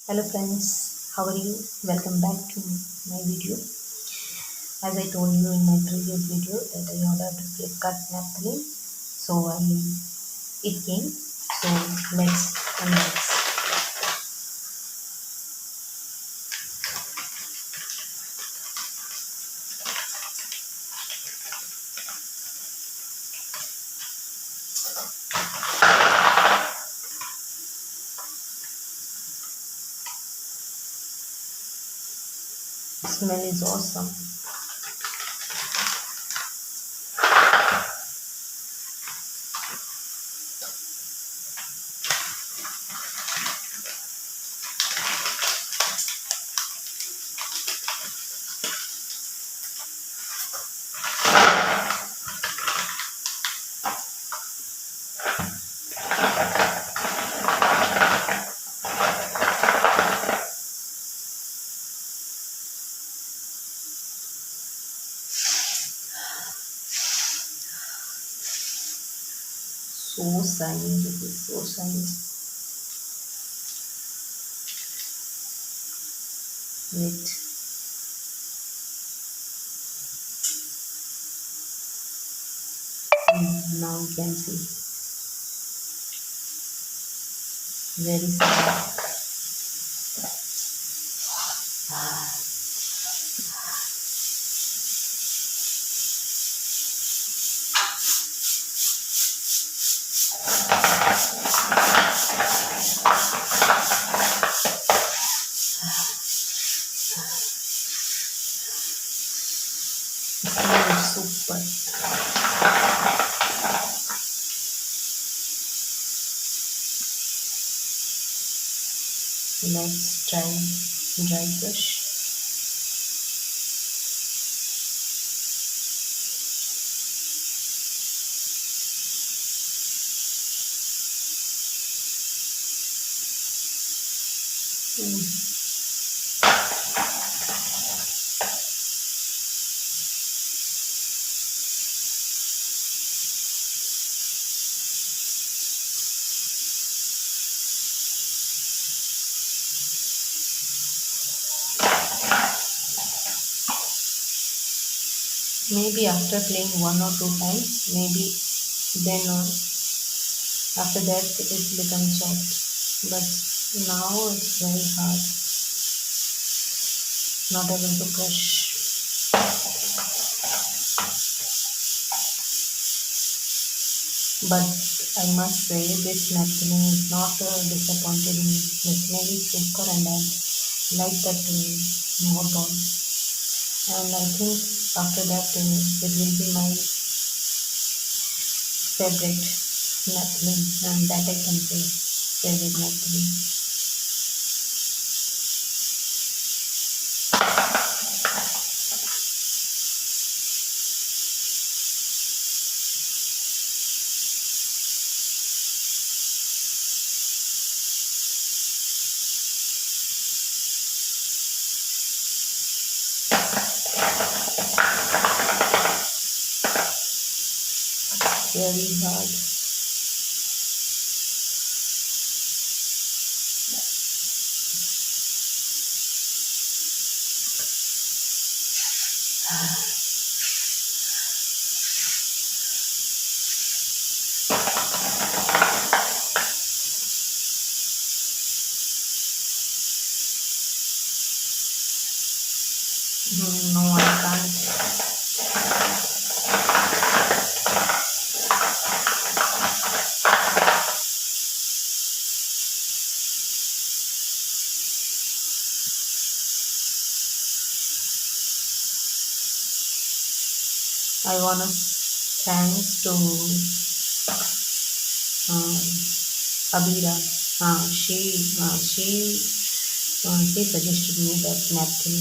Hello friends, how are you? Welcome back to my video. As I told you in my previous video that I ordered Flipkart naphthalene, so it came. So let's unbox. The smell is awesome. So shiny, this is so shiny. Wait, now you can see. Very shiny. The smell is super. Let's try dry brush. Mm. Maybe after playing one or two times, maybe then after that it becomes soft. But now it's very hard, not able to brush. But I must say this naphthalene is not disappointed me. The smell is super and I like that mothball. And I think after that it will be my favorite naphthalene, and that I can say favorite naphthalene. Very hard. No, I can't. I wanna thanks to um, Abira. She suggested me that napkin.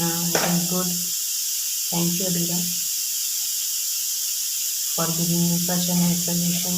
It is good. Thank you, Abira, for giving me such a nice suggestion.